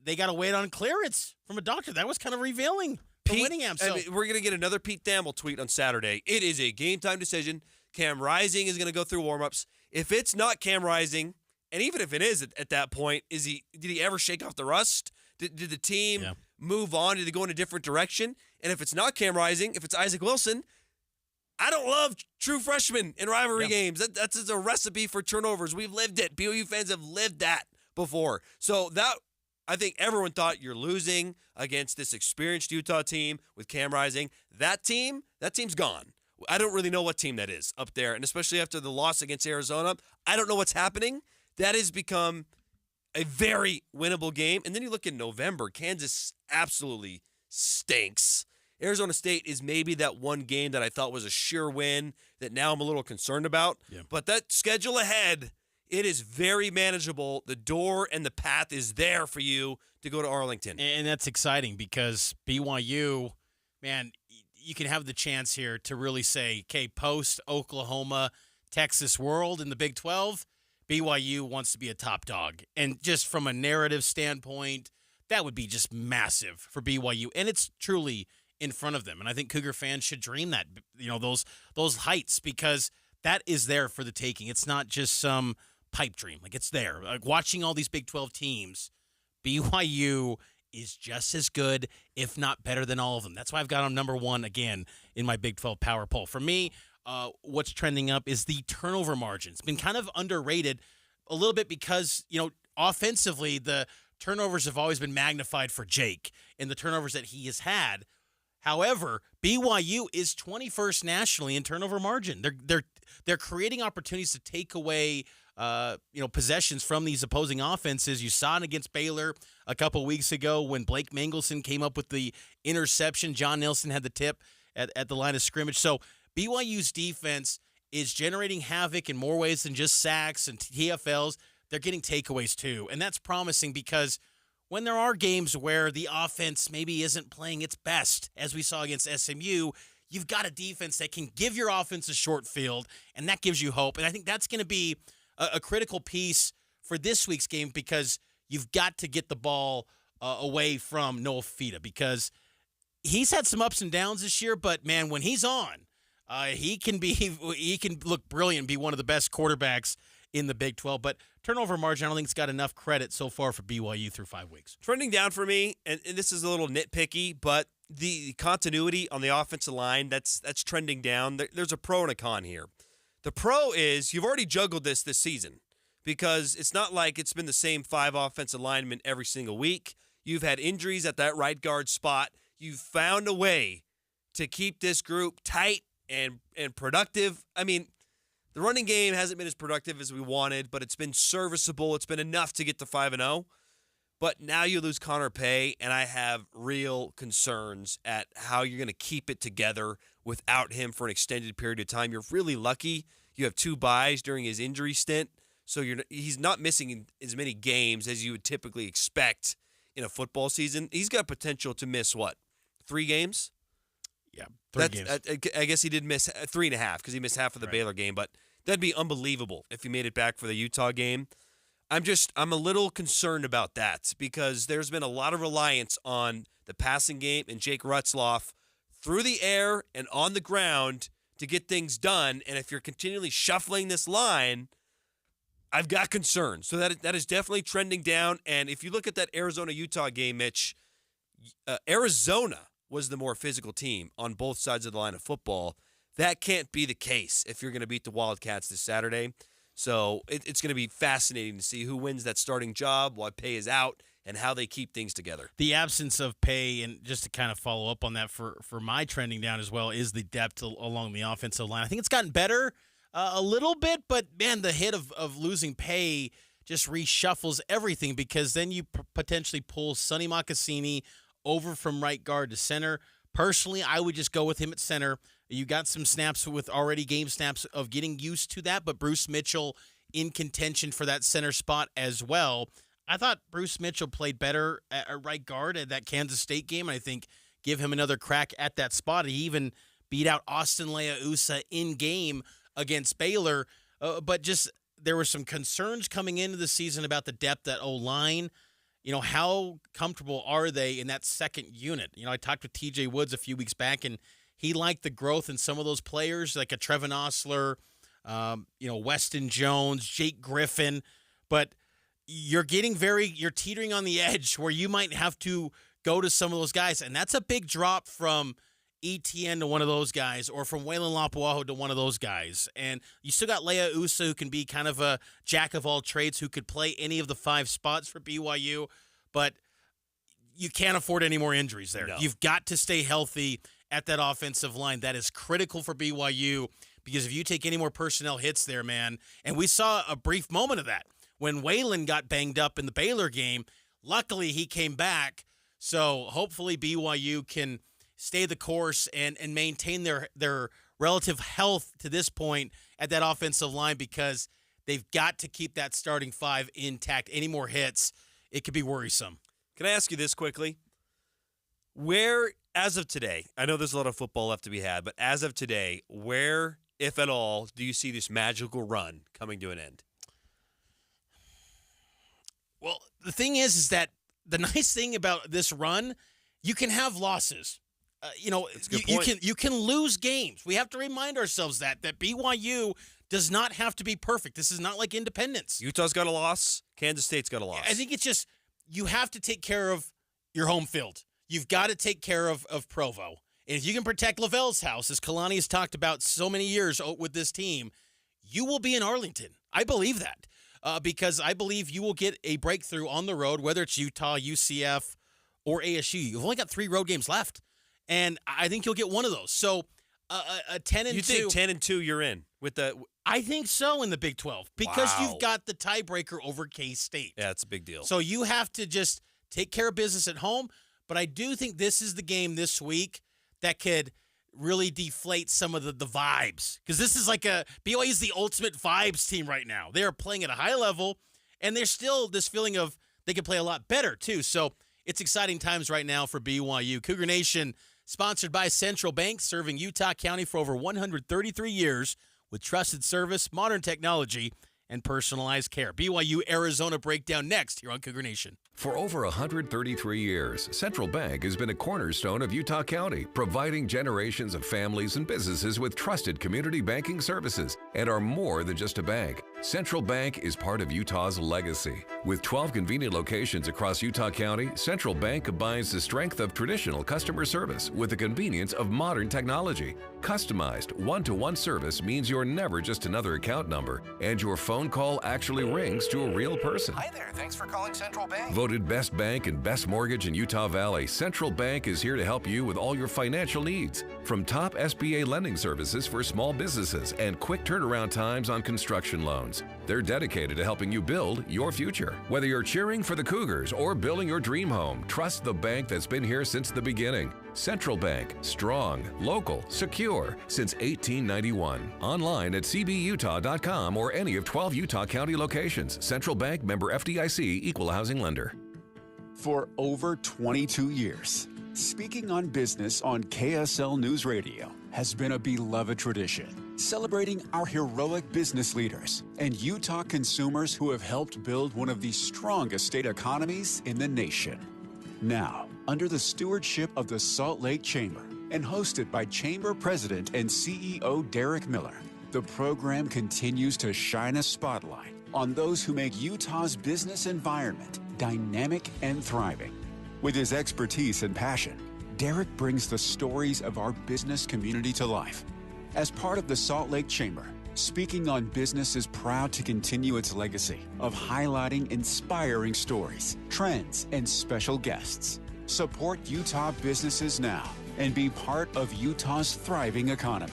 they got to wait on clearance from a doctor. That was kind of revealing for Whittingham. So we're going to get another Pete Thamel tweet on Saturday. It is a game-time decision. Cam Rising is going to go through warm-ups. If it's not Cam Rising, and even if it is at that point, did he ever shake off the rust? Did the team move on? Did they go in a different direction? And if it's not Cam Rising, if it's Isaac Wilson, I don't love true freshmen in rivalry games. That's a recipe for turnovers. We've lived it. BYU fans have lived that before. So that, I think everyone thought you're losing against this experienced Utah team with Cam Rising. That team's gone. I don't really know what team that is up there, and especially after the loss against Arizona, I don't know what's happening. That has become a very winnable game. And then you look in November, Kansas absolutely stinks. Arizona State is maybe that one game that I thought was a sure win that now I'm a little concerned about. Yeah. But that schedule ahead, it is very manageable. The door and the path is there for you to go to Arlington. And that's exciting because BYU, man, you can have the chance here to really say, okay, post Oklahoma, Texas world in the Big 12, BYU wants to be a top dog. And just from a narrative standpoint, that would be just massive for BYU. And it's truly in front of them. And I think Cougar fans should dream that, those heights, because that is there for the taking. It's not just some pipe dream. Like, it's there. Like, watching all these Big 12 teams, BYU is just as good, if not better than all of them. That's why I've got them number one again in my Big 12 power poll. For me, what's trending up is the turnover margin. It's been kind of underrated a little bit because, offensively, the turnovers have always been magnified for Jake and the turnovers that he has had. However, BYU is 21st nationally in turnover margin. They're creating opportunities to take away possessions from these opposing offenses. You saw it against Baylor a couple weeks ago when Blake Mangelson came up with the interception. John Nelson had the tip at the line of scrimmage. So BYU's defense is generating havoc in more ways than just sacks and TFLs. They're getting takeaways too, and that's promising because when there are games where the offense maybe isn't playing its best, as we saw against SMU, you've got a defense that can give your offense a short field, and that gives you hope. And I think that's going to be a critical piece for this week's game because you've got to get the ball away from Noah Fifita because he's had some ups and downs this year, but, man, when he's on, he can look brilliant and be one of the best quarterbacks in the Big 12. But turnover margin, I don't think it's got enough credit so far for BYU through 5 weeks. Trending down for me, and this is a little nitpicky, but the continuity on the offensive line, that's trending down. There's a pro and a con here. The pro is you've already juggled this season because it's not like it's been the same 5 offensive linemen every single week. You've had injuries at that right guard spot. You've found a way to keep this group tight and productive. I mean, the running game hasn't been as productive as we wanted, but it's been serviceable. It's been enough to get to 5-0. But now you lose Connor Pay, and I have real concerns at how you're going to keep it together without him for an extended period of time. You're really lucky. You have 2 byes during his injury stint, so he's not missing as many games as you would typically expect in a football season. He's got potential to miss, 3 games? Yeah, 3 games. I guess he did miss 3.5 because he missed half of the Baylor game, but that'd be unbelievable if he made it back for the Utah game. I'm a little concerned about that because there's been a lot of reliance on the passing game and Jake Rutzloff through the air and on the ground to get things done. And if you're continually shuffling this line, I've got concerns. So that is definitely trending down. And if you look at that Arizona-Utah game, Mitch, Arizona was the more physical team on both sides of the line of football. That can't be the case if you're going to beat the Wildcats this Saturday. So it's going to be fascinating to see who wins that starting job, why Pay is out, and how they keep things together. The absence of Pay, and just to kind of follow up on that for my trending down as well, is the depth along the offensive line. I think it's gotten better a little bit, but, man, the hit of losing Pay just reshuffles everything because then you potentially pull Sonny Mocassini over from right guard to center. Personally, I would just go with him at center. You got some snaps with already game snaps of getting used to that, but Bruce Mitchell in contention for that center spot as well. I thought Bruce Mitchell played better at right guard at that Kansas State game. I think give him another crack at that spot. He even beat out Austin Leausa in game against Baylor. But just there were some concerns coming into the season about the depth at O-line. how comfortable are they in that second unit? I talked with TJ Woods a few weeks back, and he liked the growth in some of those players, like a Trevin Osler, Weston Jones, Jake Griffin. But you're teetering on the edge where you might have to go to some of those guys. And that's a big drop from ETN to one of those guys, or from Waylon Lapuaho to one of those guys. And you still got Leah Usa, who can be kind of a jack of all trades, who could play any of the 5 spots for BYU. But you can't afford any more injuries there. No. You've got to stay healthy at that offensive line. That is critical for BYU, because if you take any more personnel hits there, man, and we saw a brief moment of that when Waylon got banged up in the Baylor game. Luckily, he came back. So hopefully BYU can stay the course and maintain their relative health to this point at that offensive line, because they've got to keep that starting 5 intact. Any more hits, it could be worrisome. Can I ask you this quickly? Where, as of today, I know there's a lot of football left to be had, but as of today, where, if at all, do you see this magical run coming to an end? Well, the thing is that the nice thing about this run, you can have losses. You can lose games. We have to remind ourselves that BYU does not have to be perfect. This is not like Independence. Utah's got a loss. Kansas State's got a loss. I think it's just you have to take care of your home field. You've got to take care of Provo. And if you can protect Lavelle's house, as Kalani has talked about so many years with this team, you will be in Arlington. I believe that because I believe you will get a breakthrough on the road, whether it's Utah, UCF, or ASU. You've only got 3 road games left, and I think you'll get one of those. So a 10-2. You think 10-2 you're in with the? I think so in the Big 12 because you've got the tiebreaker over K-State. Yeah, it's a big deal. So you have to just take care of business at home. But I do think this is the game this week that could really deflate some of the vibes, because this is like BYU is the ultimate vibes team right now. They are playing at a high level, and there's still this feeling of they could play a lot better too. So it's exciting times right now for BYU. Cougar Nation, sponsored by Central Bank, serving Utah County for over 133 years with trusted service, modern technology, and personalized care. BYU Arizona breakdown next here on Cougar Nation. For over 133 years, Central Bank has been a cornerstone of Utah County, providing generations of families and businesses with trusted community banking services, and are more than just a bank. Central Bank is part of Utah's legacy. With 12 convenient locations across Utah County, Central Bank combines the strength of traditional customer service with the convenience of modern technology. Customized one-to-one service means you're never just another account number, and your phone call actually rings to a real person. Hi there, thanks for calling Central Bank. Voted best bank and best mortgage in Utah Valley, Central Bank is here to help you with all your financial needs. From top SBA lending services for small businesses and quick turnaround times on construction loans. They're dedicated to helping you build your future. Whether you're cheering for the Cougars or building your dream home, trust the bank that's been here since the beginning. Central Bank, strong, local, secure since 1891. Online at cbutah.com or any of 12 Utah County locations. Central Bank, member FDIC, equal housing lender. For over 22 years, speaking on business on KSL News Radio has been a beloved tradition, celebrating our heroic business leaders and Utah consumers who have helped build one of the strongest state economies in the nation. Now, under the stewardship of the Salt Lake Chamber and hosted by Chamber President and CEO Derek Miller, the program continues to shine a spotlight on those who make Utah's business environment dynamic and thriving. With his expertise and passion, Derek brings the stories of our business community to life. As part of the Salt Lake Chamber, Speaking on Business is proud to continue its legacy of highlighting inspiring stories, trends, and special guests. Support Utah businesses now and be part of Utah's thriving economy.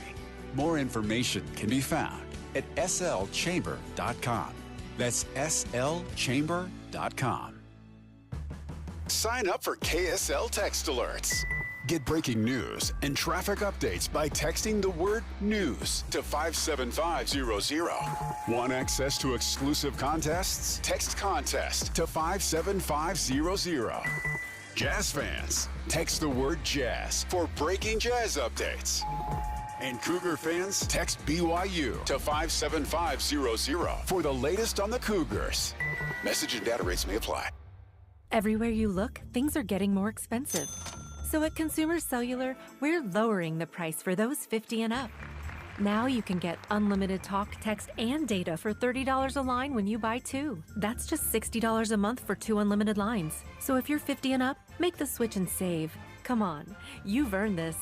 More information can be found at slchamber.com. That's slchamber.com. Sign up for KSL Text Alerts. Get breaking news and traffic updates by texting the word news to 57500. Want access to exclusive contests? Text contest to 57500. Jazz fans, text the word jazz for breaking jazz updates. And Cougar fans, text BYU to 57500 for the latest on the Cougars. Message and data rates may apply. Everywhere you look, things are getting more expensive. So at Consumer Cellular, we're lowering the price for those 50 and up. Now you can get unlimited talk, text, and data for $30 a line when you buy 2. That's just $60 a month for 2 unlimited lines. So if you're 50 and up, make the switch and save. Come on, you've earned this.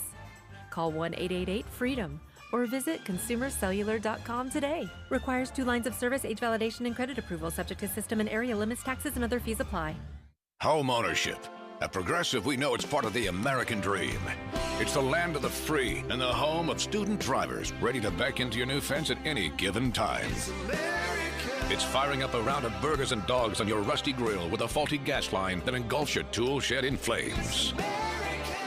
Call 1-888-FREEDOM or visit consumercellular.com today. Requires 2 lines of service, age validation, and credit approval, subject to system and area limits, taxes, and other fees apply. Home ownership. At Progressive, we know it's part of the American dream. It's the land of the free and the home of student drivers ready to back into your new fence at any given time. It's firing up a round of burgers and dogs on your rusty grill with a faulty gas line that engulfs your tool shed in flames.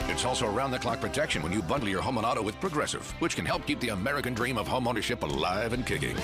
It's also around-the-clock protection when you bundle your home and auto with Progressive, which can help keep the American dream of home ownership alive and kicking.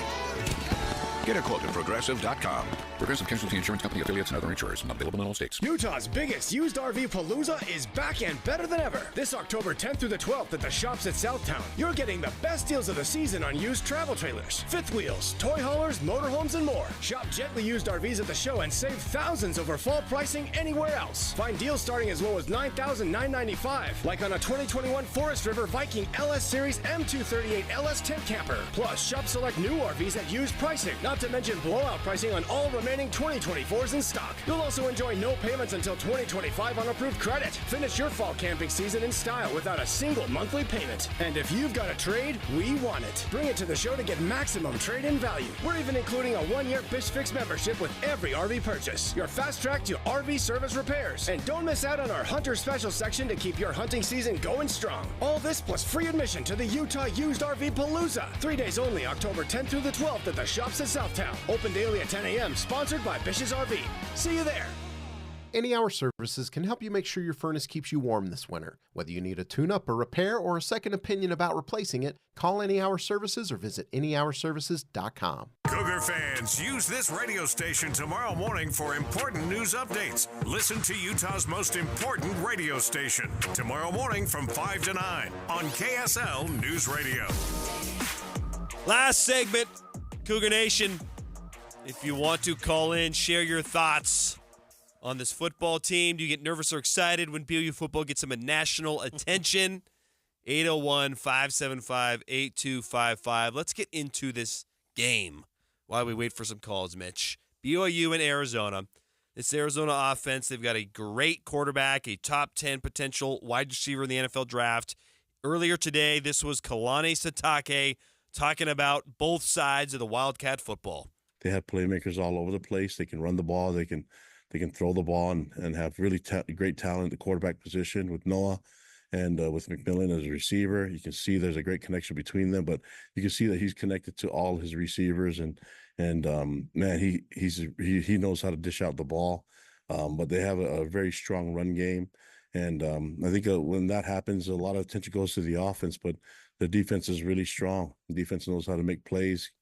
Get a quote at Progressive.com. Progressive Casualty Insurance Company affiliates and other insurers. Not available in all states. Utah's biggest used RV Palooza is back and better than ever. This October 10th through the 12th at the shops at Southtown. You're getting the best deals of the season on used travel trailers, fifth wheels, toy haulers, motorhomes, and more. Shop gently used RVs at the show and save thousands over fall pricing anywhere else. Find deals starting as low as $9,995, like on a 2021 Forest River Viking LS Series M238 LS tent camper. Plus, shop select new RVs at used pricing. Not to mention blowout pricing on all remaining 2024s in stock. You'll also enjoy no payments until 2025 on approved credit. Finish your fall camping season in style without a single monthly payment. And if you've got a trade, we want it. Bring it to the show to get maximum trade-in value. We're even including a 1-year Fish Fix membership with every RV purchase. Your fast track to RV service repairs. And don't miss out on our Hunter Special section to keep your hunting season going strong. All this plus free admission to the Utah Used RV Palooza. 3 days only, October 10th through the 12th at the shops at Southtown. Open daily at 10 a.m. Sponsored by Bish's RV. See you there. Any Hour Services can help you make sure your furnace keeps you warm this winter. Whether you need a tune-up, a repair, or a second opinion about replacing it, call Any Hour Services or visit anyhourservices.com. Cougar fans, use this radio station tomorrow morning for important news updates. Listen to Utah's most important radio station tomorrow morning from 5 to 9 on KSL News Radio. Last segment, Cougar Nation. If you want to call in, share your thoughts on this football team. Do you get nervous or excited when BYU football gets some national attention? 801-575-8255. Let's get into this game while we wait for some calls, Mitch. BYU and Arizona. This Arizona offense, they've got a great quarterback, a top 10 potential wide receiver in the NFL draft. Earlier today, this was Kalani Sitake talking about both sides of the Wildcat football. They have playmakers all over the place. They can run the ball. They can throw the ball and have really great talent at the quarterback position with Noah and with McMillan as a receiver. You can see there's a great connection between them, but you can see that he's connected to all his receivers and man, he knows how to dish out the ball. But they have a very strong run game. And I think when that happens, a lot of attention goes to the offense, but the defense is really strong. The defense knows how to make plays.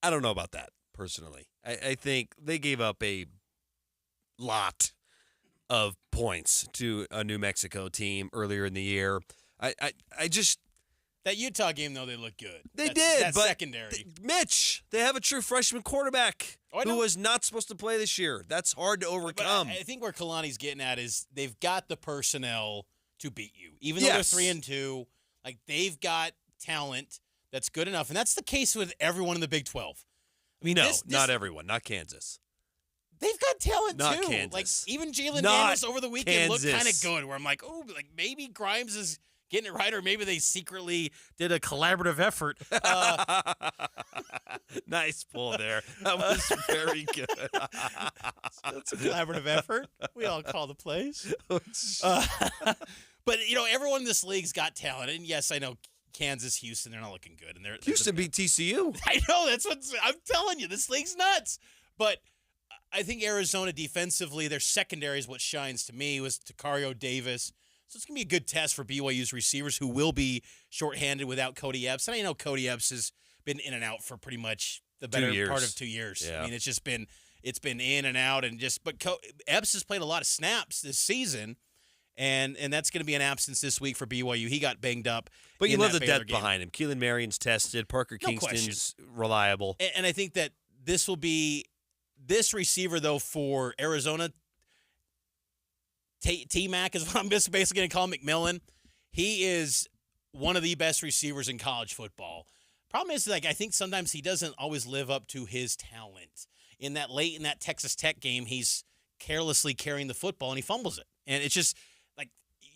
I don't know about that, personally. I think they gave up a lot of points to a New Mexico team earlier in the year. I just... That Utah game, though, they looked good. They did, that's but secondary. Mitch, they have a true freshman quarterback who was not supposed to play this year. That's hard to overcome. But I think where Kalani's getting at is they've got the personnel to beat you. Even though they're 3-2, like they've got talent that's good enough. And that's the case with everyone in the Big 12. I mean, not everyone. Not Kansas. They've got talent, not too. Kansas. Like, even Jalen Daniels over the weekend looked kind of good, where I'm like, oh, like maybe Grimes is getting it right, or maybe they secretly did a collaborative effort. Nice pull there. That was very good. That's a collaborative effort. We all call the plays. But, everyone in this league's got talent. And, yes, I know Kansas, Houston, they're not looking good. And Houston beat TCU. I know. That's what I'm telling you. This league's nuts. But I think Arizona defensively, their secondary is what shines to me, was Takario Davis. So it's going to be a good test for BYU's receivers, who will be shorthanded without Cody Epps. And I know Cody Epps has been in and out for pretty much the better part of 2 years. Yeah. I mean, it's been in and out, but Epps has played a lot of snaps this season, and that's going to be an absence this week for BYU. He got banged up. But you love the depth behind him. Keelan Marion's tested. Parker Kingston's reliable. And I think that this will be this receiver, though, for Arizona, T-Mac is what I'm just basically going to call McMillan. He is one of the best receivers in college football. Problem is, like, I think sometimes he doesn't always live up to his talent. Late in that Texas Tech game, he's carelessly carrying the football and he fumbles it. And it's just like,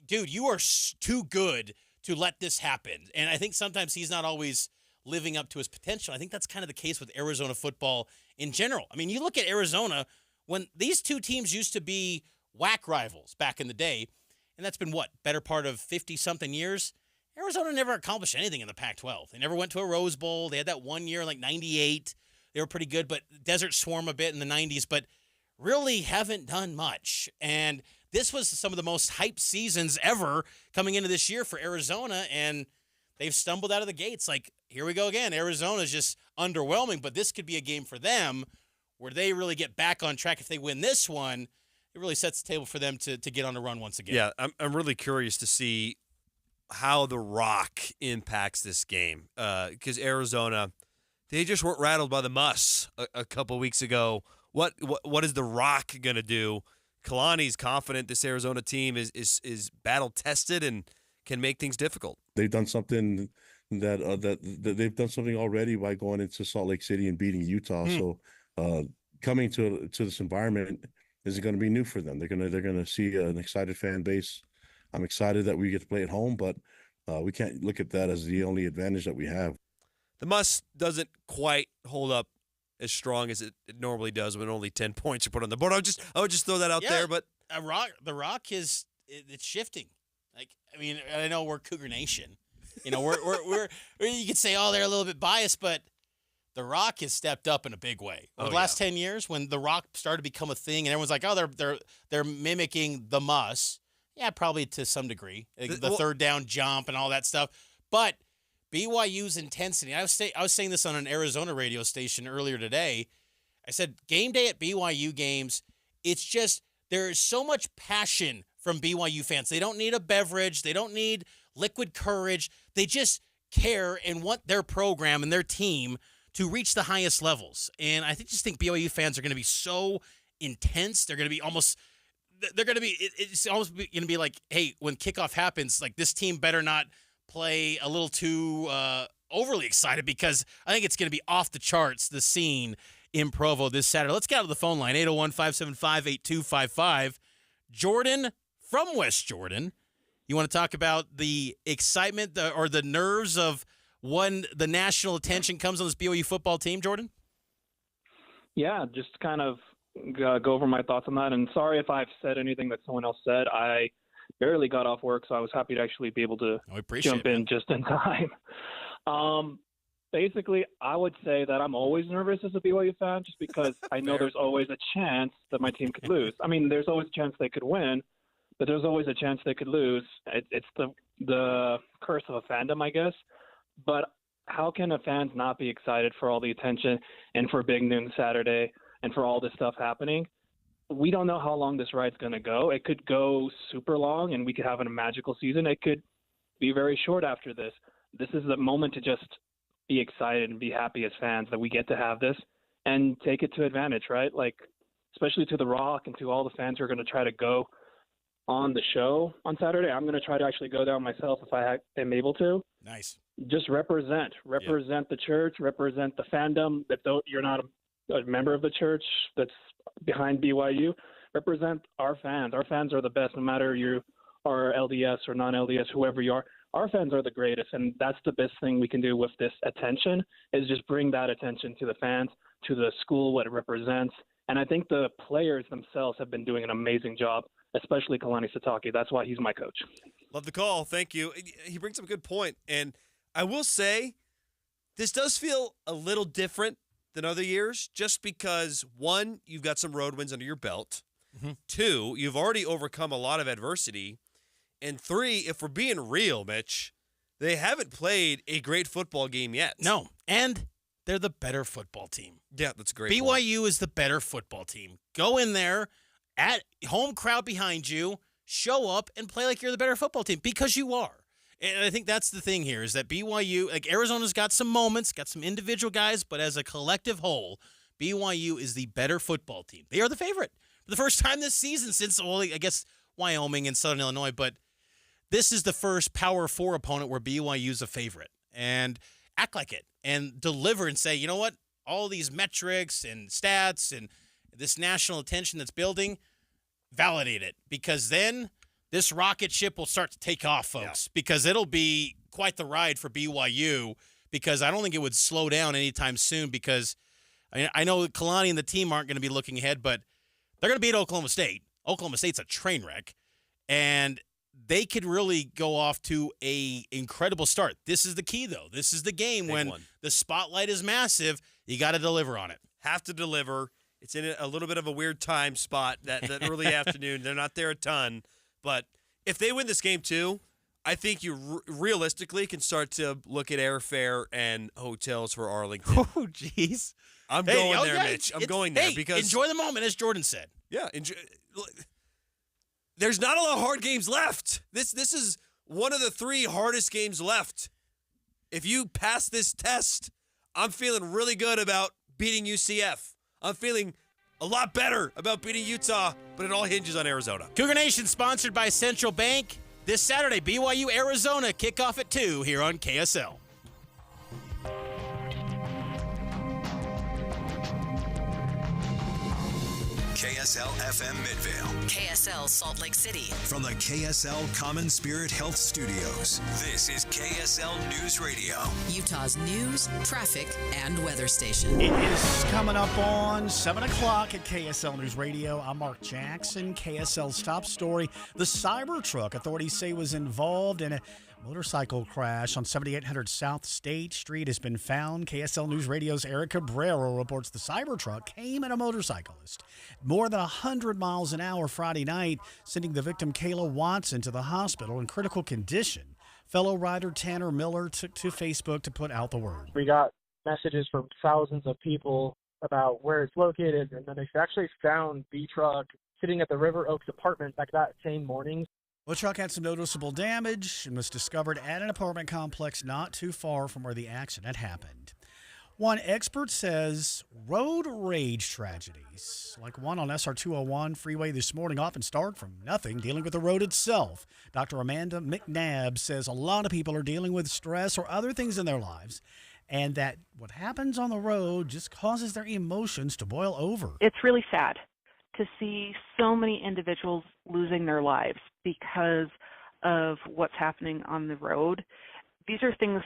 dude, you are too good to let this happen. And I think sometimes he's not always living up to his potential. I think that's kind of the case with Arizona football in general. I mean, you look at Arizona, when these two teams used to be whack rivals back in the day, and that's been what, better part of 50-something years? Arizona never accomplished anything in the Pac-12. They never went to a Rose Bowl. They had that one year, like 98. They were pretty good, but Desert Swarm a bit in the 90s, but really haven't done much. And this was some of the most hyped seasons ever coming into this year for Arizona, and they've stumbled out of the gates. Like, here we go again. Arizona's just underwhelming, but this could be a game for them where they really get back on track. If they win this one, it really sets the table for them to get on a run once again. Yeah, I'm really curious to see how The Rock impacts this game because Arizona, they just weren't rattled by the muss a couple weeks ago. What is The Rock going to do? Kalani's confident this Arizona team is battle-tested and can make things difficult. They've done something that they've done something already by going into Salt Lake City and beating Utah. So coming to this environment is going to be new for them. They're going to see an excited fan base. I'm excited that we get to play at home, but we can't look at that as the only advantage that we have. The muss doesn't quite hold up as strong as it normally does when only 10 points are put on the board. I would just throw that out there. But the Rock it's shifting. Like, I mean, I know we're Cougar Nation. You know, we're you could say, oh, they're a little bit biased, but The Rock has stepped up in a big way. Over the last 10 years, when The Rock started to become a thing, and everyone's like, oh, they're mimicking the muss. Yeah, probably to some degree, the third down jump and all that stuff. But BYU's intensity. I was saying this on an Arizona radio station earlier today. I said game day at BYU games. It's just there is so much passion from BYU fans. They don't need a beverage. They don't need liquid courage. They just care and want their program and their team to reach the highest levels. And I just think BYU fans are going to be so intense. They're going to be almost. It's almost going to be like, hey, when kickoff happens, like this team better not play a little too overly excited because I think it's going to be off the charts, the scene in Provo this Saturday. Let's get out of the phone line, 801-575-8255. Jordan from West Jordan. You want to talk about the excitement or the nerves of when the national attention comes on this BYU football team, Jordan? Yeah, just kind of go over my thoughts on that. And sorry if I've said anything that someone else said. I barely got off work, so I was happy to actually be able to jump in just in time. Basically, I would say that I'm always nervous as a BYU fan just because I know there's always a chance that my team could lose. I mean, there's always a chance they could win, but there's always a chance they could lose. It's the curse of a fandom, I guess. But how can a fans not be excited for all the attention and for Big Noon Saturday and for all this stuff happening? We don't know how long this ride's going to go. It could go super long and we could have a magical season. It could be very short after this. This is the moment to just be excited and be happy as fans that we get to have this and take it to advantage, right? Like, especially to The Rock and to all the fans who are going to try to go on the show on Saturday. I'm going to try to actually go down myself if I am able to. Nice. Just represent the church, represent the fandom. That though you're not a member of the church that's behind BYU, represent our fans. Our fans are the best, no matter you are LDS or non-LDS, whoever you are. Our fans are the greatest, and that's the best thing we can do with this attention is just bring that attention to the fans, to the school, what it represents. And I think the players themselves have been doing an amazing job, especially Kalani Sitake. That's why he's my coach. Love the call. Thank you. He brings up a good point. And I will say this does feel a little different than other years just because, one, you've got some road wins under your belt. Mm-hmm. Two, you've already overcome a lot of adversity. And three, if we're being real, Mitch, they haven't played a great football game yet. No, and they're the better football team. Yeah, that's great. BYU is the better football team. Go in there, at home crowd behind you, show up and play like you're the better football team because you are. And I think that's the thing here is that BYU, like Arizona's got some moments, got some individual guys, but as a collective whole, BYU is the better football team. They are the favorite for the first time this season since, well, I guess, Wyoming and Southern Illinois. But this is the first Power 4 opponent where BYU is a favorite. And act like it and deliver and say, you know what? All these metrics and stats and this national attention that's building, validate it. Because then this rocket ship will start to take off, folks. Yeah. Because it'll be quite the ride for BYU. Because I don't think it would slow down anytime soon. Because I know Kalani and the team aren't going to be looking ahead, but they're going to beat Oklahoma State. Oklahoma State's a train wreck. And they could really go off to a incredible start. This is the key, though. This is the game when the spotlight is massive. You got to deliver on it. Have to deliver. It's in a little bit of a weird time spot that early afternoon. They're not there a ton. But if they win this game, too, I think you realistically can start to look at airfare and hotels for Arlington. Oh, jeez. I'm going there, Mitch. I'm going there because enjoy the moment, as Jordan said. Yeah, there's not a lot of hard games left. This is one of the 3 hardest games left. If you pass this test, I'm feeling really good about beating UCF. I'm feeling a lot better about beating Utah, but it all hinges on Arizona. Cougar Nation sponsored by Central Bank. This Saturday, BYU, Arizona, kickoff at 2 here on KSL. KSL FM Midvale. KSL Salt Lake City. From the KSL Common Spirit Health Studios, this is KSL News Radio. Utah's news, traffic, and weather station. It is coming up on 7 o'clock at KSL News Radio. I'm Mark Jackson. KSL's top story. The Cybertruck, authorities say, was involved in a motorcycle crash on 7800 South State Street has been found. KSL News Radio's Eric Cabrera reports the Cybertruck came at a motorcyclist more than 100 miles an hour Friday night, sending the victim Kayla Watson to the hospital in critical condition. Fellow rider Tanner Miller took to Facebook to put out the word. We got messages from thousands of people about where it's located, and then they actually found the truck sitting at the River Oaks apartment back that same morning. The truck had some noticeable damage and was discovered at an apartment complex not too far from where the accident happened. One expert says road rage tragedies, like one on SR 201 freeway this morning, often start from nothing dealing with the road itself. Dr. Amanda McNabb says a lot of people are dealing with stress or other things in their lives, and that what happens on the road just causes their emotions to boil over. It's really sad to see so many individuals losing their lives because of what's happening on the road. These are things